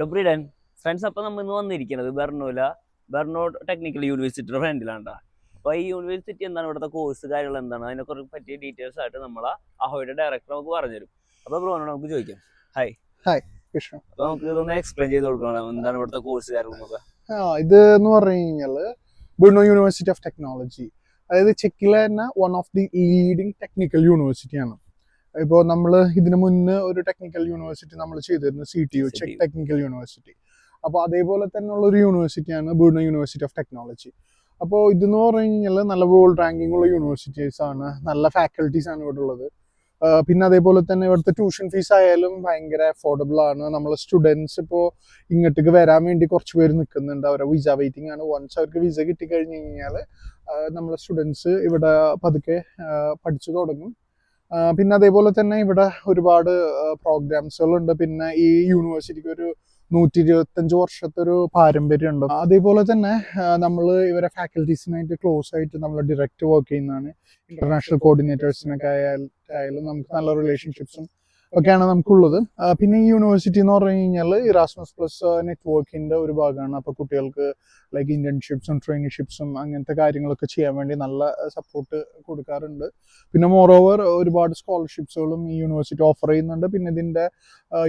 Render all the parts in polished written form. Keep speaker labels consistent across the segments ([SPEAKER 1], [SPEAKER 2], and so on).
[SPEAKER 1] ടോപ്രീഡൻ friends. അപ്പം നമ്മൾ ഇന്ന് വന്നിരിക്കുന്നത് ബെർണോ ടെക്നിക്കൽ യൂണിവേഴ്സിറ്റിയുടെ ഫ്രണ്ടിലാണ്. അപ്പോൾ ഈ യൂണിവേഴ്സിറ്റി എന്താണ്, ഇവിടുത്തെ കോഴ്സ് കാര്യങ്ങൾ എന്താണ്, അതിനെക്കുറിച്ച് പറ്റിയ ഡീറ്റെയിൽസ് ആയിട്ട് നമ്മളെ അഹോയുടെ ഡയറക്ടർ നമുക്ക് പറഞ്ഞുതരും. അപ്പോൾ ബ്രോനോട് നമുക്ക് ചോദിക്കാം. ഹായ്.
[SPEAKER 2] കൃഷ്ണ.
[SPEAKER 1] അപ്പോൾ നമുക്ക് ഇതൊന്ന് എക്സ്പ്ലെയിൻ ചെയ്ത് കൊടുക്കണം, എന്താണ് ഇവിടുത്തെ കോഴ്സ് കാര്യങ്ങളൊക്കെ.
[SPEAKER 2] ഇത് എന്ന് പറഞ്ഞു കഴിഞ്ഞാല് ബെർണോ യൂണിവേഴ്സിറ്റി ഓഫ് ടെക്നോളജി, അതായത് ചെക്കിലെ തന്നെ one of the leading technical യൂണിവേഴ്സിറ്റിയാണ്. ഇപ്പോൾ നമ്മൾ ഇതിനു മുന്നേ ഒരു ടെക്നിക്കൽ യൂണിവേഴ്സിറ്റി നമ്മൾ ചെയ്തിരുന്നു, CTU, ചെക്ക് ടെക്നിക്കൽ യൂണിവേഴ്സിറ്റി. അപ്പോൾ അതേപോലെ തന്നെയുള്ള ഒരു യൂണിവേഴ്സിറ്റിയാണ് ബെർണോ യൂണിവേഴ്സിറ്റി ഓഫ് ടെക്നോളജി. അപ്പോൾ ഇതെന്ന് പറഞ്ഞു കഴിഞ്ഞാൽ നല്ല വേൾഡ് റാങ്കിങ് ഉള്ള യൂണിവേഴ്സിറ്റീസ് ആണ്, നല്ല ഫാക്കൽറ്റീസ് ആണ് ഇവിടെ ഉള്ളത്. പിന്നെ അതേപോലെ തന്നെ ഇവിടുത്തെ ട്യൂഷൻ ഫീസ് ആയാലും ഭയങ്കര അഫോർഡബിൾ ആണ്. നമ്മൾ സ്റ്റുഡൻസ് ഇപ്പോൾ ഇങ്ങോട്ടേക്ക് വരാൻ വേണ്ടി കുറച്ച് പേര് നിൽക്കുന്നുണ്ട്, അവരെ വിസ വെയിറ്റിംഗ് ആണ്. വൺസ് അവർക്ക് വിസ കിട്ടിക്കഴിഞ്ഞ് കഴിഞ്ഞാൽ നമ്മളെ സ്റ്റുഡൻസ് ഇവിടെ പതുക്കെ പഠിച്ചു തുടങ്ങും. പിന്നെ അതേപോലെ തന്നെ ഇവിടെ ഒരുപാട് പ്രോഗ്രാംസുകളുണ്ട്. പിന്നെ ഈ യൂണിവേഴ്സിറ്റിക്ക് ഒരു 125 വർഷത്തെ ഒരു പാരമ്പര്യമുണ്ട്. അതേപോലെ തന്നെ നമ്മൾ ഇവരെ ഫാക്കൽറ്റീസിനായിട്ട് ക്ലോസ് ആയിട്ട് നമ്മൾ ഡയറക്റ്റ് വർക്ക് ചെയ്യുന്നതാണ്. ഇന്റർനാഷണൽ കോർഡിനേറ്റേഴ്സിനൊക്കെ ആയാലും നമുക്ക് നല്ല റിലേഷൻഷിപ്സും ഒക്കെയാണ് നമുക്കുള്ളത്. പിന്നെ ഈ യൂണിവേഴ്സിറ്റി എന്ന് പറഞ്ഞു കഴിഞ്ഞാൽ ഇറാസ്മസ് പ്ലസ് നെറ്റ്വർക്കിന്റെ ഒരു ഭാഗമാണ്. അപ്പോൾ കുട്ടികൾക്ക് ലൈക്ക് ഇന്റേൺഷിപ്സും ട്രെയിനിഷിപ്സും അങ്ങനത്തെ കാര്യങ്ങളൊക്കെ ചെയ്യാൻ വേണ്ടി നല്ല സപ്പോർട്ട് കൊടുക്കാറുണ്ട്. പിന്നെ മോറോവർ ഒരുപാട് സ്കോളർഷിപ്സുകളും ഈ യൂണിവേഴ്സിറ്റി ഓഫർ ചെയ്യുന്നുണ്ട്. പിന്നെ ഇതിന്റെ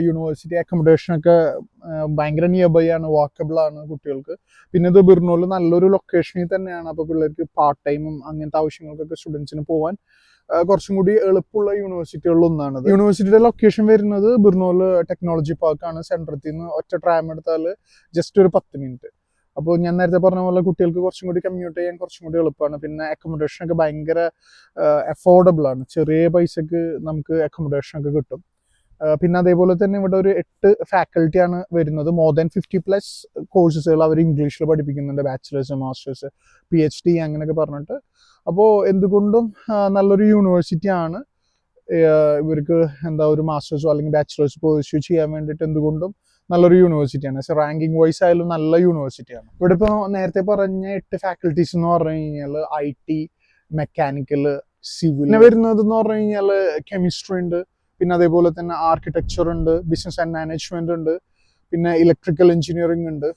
[SPEAKER 2] യൂണിവേഴ്സിറ്റി അക്കോമഡേഷനൊക്കെ ഭയങ്കര നിയർ ബൈ ആണ്, വാക്കബിൾ ആണ് കുട്ടികൾക്ക്. പിന്നെ ഇത് ബെർണോയിൽ നല്ലൊരു ലൊക്കേഷനിൽ തന്നെയാണ്. അപ്പോൾ പിള്ളേർക്ക് പാർട്ട് ടൈമും അങ്ങനത്തെ ആവശ്യങ്ങൾക്കൊക്കെ സ്റ്റുഡൻസിന് പോകാൻ കുറച്ചും കൂടി എളുപ്പമുള്ള യൂണിവേഴ്സിറ്റികളിൽ ഒന്നാണ്. യൂണിവേഴ്സിറ്റിയുടെ ലൊക്കേഷൻ വരുന്നത് ബെർണോയിൽ ടെക്നോളജി പാർക്കാണ്. സെൻട്രത്തിൽ നിന്ന് ഒറ്റ ട്രാം എടുത്താൽ ജസ്റ്റ് ഒരു 10 മിനിറ്റ്. അപ്പോൾ ഞാൻ നേരത്തെ പറഞ്ഞ പോലെ കുട്ടികൾക്ക് കുറച്ചും കൂടി കമ്മ്യൂട്ട് ചെയ്യാൻ കുറച്ചും കൂടി എളുപ്പമാണ്. പിന്നെ അക്കോമഡേഷനൊക്കെ ഭയങ്കര അഫോർഡബിൾ ആണ്, ചെറിയ പൈസക്ക് നമുക്ക് അക്കോമഡേഷനൊക്കെ കിട്ടും. പിന്നെ അതേപോലെ തന്നെ ഇവിടെ ഒരു 8 ഫാക്കൽറ്റിയാണ് വരുന്നത്. മോർ ദാൻ 50+ കോഴ്സസുകൾ അവർ ഇംഗ്ലീഷിൽ പഠിപ്പിക്കുന്നുണ്ട്, ബാച്ചിലേഴ്സ്, മാസ്റ്റേഴ്സ്, PhD അങ്ങനെയൊക്കെ പറഞ്ഞിട്ട്. അപ്പോൾ എന്തുകൊണ്ടും നല്ലൊരു യൂണിവേഴ്സിറ്റി ആണ്. ഇവർക്ക് ഒരു മാസ്റ്റേഴ്സോ അല്ലെങ്കിൽ ബാച്ചിലേഴ്സ് പെർസ്യൂ ചെയ്യാൻ വേണ്ടിയിട്ട് എന്തുകൊണ്ടും നല്ലൊരു യൂണിവേഴ്സിറ്റിയാണ്. പക്ഷേ റാങ്കിങ് വൈസ് ആയാലും നല്ല യൂണിവേഴ്സിറ്റിയാണ്. ഇവിടെ ഇപ്പോൾ നേരത്തെ പറഞ്ഞ 8 ഫാക്കൽറ്റീസ് എന്ന് പറഞ്ഞു കഴിഞ്ഞാൽ IT, മെക്കാനിക്കൽ, സിവിൽ. പിന്നെ വരുന്നത് എന്ന് പറഞ്ഞു കഴിഞ്ഞാൽ കെമിസ്ട്രി ഉണ്ട്, പിന്നെ അതേപോലെ തന്നെ ആർക്കിടെക്ചർ ഉണ്ട്, ബിസിനസ് ആൻഡ് മാനേജ്മെന്റ് ഉണ്ട്, പിന്നെ ഇലക്ട്രിക്കൽ എഞ്ചിനീയറിംഗ് ഉണ്ട്.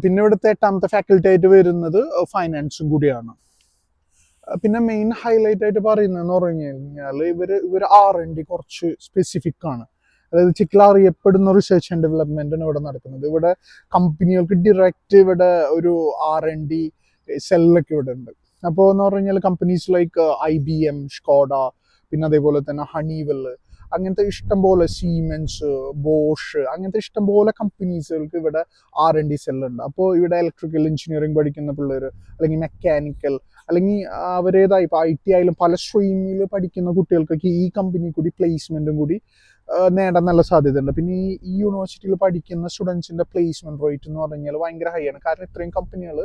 [SPEAKER 2] പിന്നെ ഇവിടുത്തെ 8ാമത്തെ ഫാക്കൽറ്റി ആയിട്ട് വരുന്നത് ഫൈനാൻസും കൂടിയാണ്. പിന്നെ മെയിൻ ഹൈലൈറ്റ് ആയിട്ട് പറയുന്നതെന്ന് പറഞ്ഞു കഴിഞ്ഞാൽ ഇവർ R&D കുറച്ച് സ്പെസിഫിക് ആണ്. അതായത് ചിക്കിൽ അറിയപ്പെടുന്ന റിസർച്ച് ആൻഡ് ഡെവലപ്മെന്റാണ് ഇവിടെ നടക്കുന്നത്. ഇവിടെ കമ്പനികൾക്ക് ഡയറക്റ്റ് ഇവിടെ ഒരു R&D സെല്ലൊക്കെ ഇവിടെ ഉണ്ട്. അപ്പോൾ എന്ന് പറഞ്ഞു കഴിഞ്ഞാൽ കമ്പനീസ് ലൈക്ക് IBM, സ്കോഡ, പിന്നെ അതേപോലെ തന്നെ ഹണിവെൽ, അങ്ങനത്തെ ഇഷ്ടംപോലെ സീമെൻസ്, ബോഷ്, അങ്ങനത്തെ ഇഷ്ടംപോലെ കമ്പനീസുകൾക്ക് ഇവിടെ R&D സെല്ലുണ്ട്. അപ്പോൾ ഇവിടെ ഇലക്ട്രിക്കൽ എഞ്ചിനീയറിംഗ് പഠിക്കുന്ന പിള്ളേർ, അല്ലെങ്കിൽ മെക്കാനിക്കൽ, അല്ലെങ്കിൽ അവരേതായി ഇപ്പോൾ IT ആയാലും പല സ്ട്രീമിൽ പഠിക്കുന്ന കുട്ടികൾക്കൊക്കെ ഈ കമ്പനി കൂടി പ്ലേസ്മെന്റും കൂടി നേടാൻ നല്ല സാധ്യതയുണ്ട്. പിന്നെ ഈ യൂണിവേഴ്സിറ്റിയിൽ പഠിക്കുന്ന സ്റ്റുഡൻസിന്റെ പ്ലേസ്മെന്റ് റേറ്റ് എന്ന് പറഞ്ഞാൽ ഭയങ്കര ഹൈ ആണ്. കാരണം ഇത്രയും കമ്പനികൾ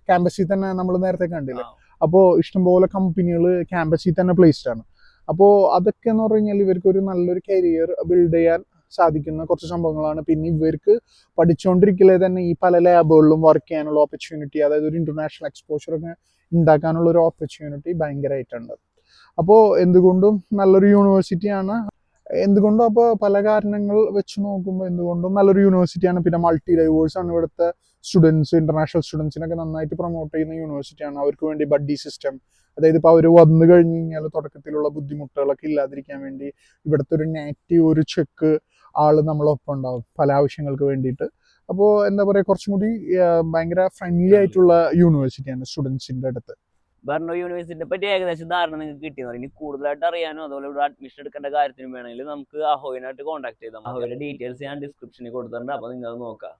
[SPEAKER 2] ക്യാമ്പസിൽ തന്നെ നമ്മൾ നേരത്തെ കണ്ടില്ല. അപ്പോൾ ഇഷ്ടംപോലെ കമ്പനികൾ ക്യാമ്പസിൽ തന്നെ പ്ലേസ്ഡ് ആണ്. അപ്പോൾ അതൊക്കെ എന്ന് പറഞ്ഞു കഴിഞ്ഞാൽ ഇവർക്ക് ഒരു നല്ലൊരു കരിയർ ബിൽഡ് ചെയ്യാൻ സാധിക്കുന്ന കുറച്ച് സംഭവങ്ങളാണ്. പിന്നെ ഇവർക്ക് പഠിച്ചുകൊണ്ടിരിക്കലേ തന്നെ ഈ പല ലാബുകളിലും വർക്ക് ചെയ്യാനുള്ള ഓപ്പർച്യൂണിറ്റി, അതായത് ഒരു ഇന്റർനാഷണൽ എക്സ്പോഷർ ഒക്കെ ഉണ്ടാക്കാനുള്ള ഒരു ഓപ്പർച്യൂണിറ്റി ഭയങ്കരമായിട്ടുണ്ട്. അപ്പോൾ എന്തുകൊണ്ടും നല്ലൊരു യൂണിവേഴ്സിറ്റിയാണ്. എന്തുകൊണ്ടും അപ്പോൾ പല കാരണങ്ങൾ വെച്ച് നോക്കുമ്പോൾ എന്തുകൊണ്ടും നല്ലൊരു യൂണിവേഴ്സിറ്റിയാണ്. പിന്നെ മൾട്ടി ഡൈവേഴ്സ് ആണ് ഇവിടുത്തെ സ്റ്റുഡൻസ്, ഇന്റർനാഷണൽ സ്റ്റുഡൻസിനൊക്കെ നന്നായിട്ട് പ്രൊമോട്ട് ചെയ്യുന്ന യൂണിവേഴ്സിറ്റിയാണ്. അവർക്ക് വേണ്ടി ബഡ്ഡി സിസ്റ്റം, അതായത് ഇപ്പോൾ അവർ വന്നു കഴിഞ്ഞ് കഴിഞ്ഞാൽ തുടക്കത്തിലുള്ള ബുദ്ധിമുട്ടുകളൊക്കെ ഇല്ലാതിരിക്കാൻ വേണ്ടി ഇവിടുത്തെ ഒരു നാറ്റീവ്, ഒരു ചെക്ക് ആള് നമ്മളൊപ്പം ഉണ്ടാവും പല ആവശ്യങ്ങൾക്ക് വേണ്ടിയിട്ട്. അപ്പോൾ എന്താ പറയുക, കുറച്ചും കൂടി ഭയങ്കര ഫ്രണ്ട്ലി ആയിട്ടുള്ള യൂണിവേഴ്സിറ്റിയാണ് സ്റ്റുഡൻസിൻ്റെ അടുത്ത്.
[SPEAKER 1] ബെർണോ യൂണിവേഴ്സിറ്റിയെ പറ്റി ഏകദേശം ധാരണ നിങ്ങൾക്ക് കിട്ടിയെന്ന് പറയും. ഇനി കൂടുതലായിട്ട് അറിയാനോ അതുപോലെ ഇവിടെ അഡ്മിഷൻ എടുക്കേണ്ട കാര്യത്തിനും വേണമെങ്കിൽ നമുക്ക് അഹോയിനായിട്ട് കോൺടാക്ട് ചെയ്താൽ, അഹോയുടെ ഡീറ്റെയിൽസ് ഞാൻ ഡിസ്ക്രിപ്ഷനിൽ കൊടുത്തിട്ടുണ്ട്. അപ്പോൾ നിങ്ങൾ നോക്കാം.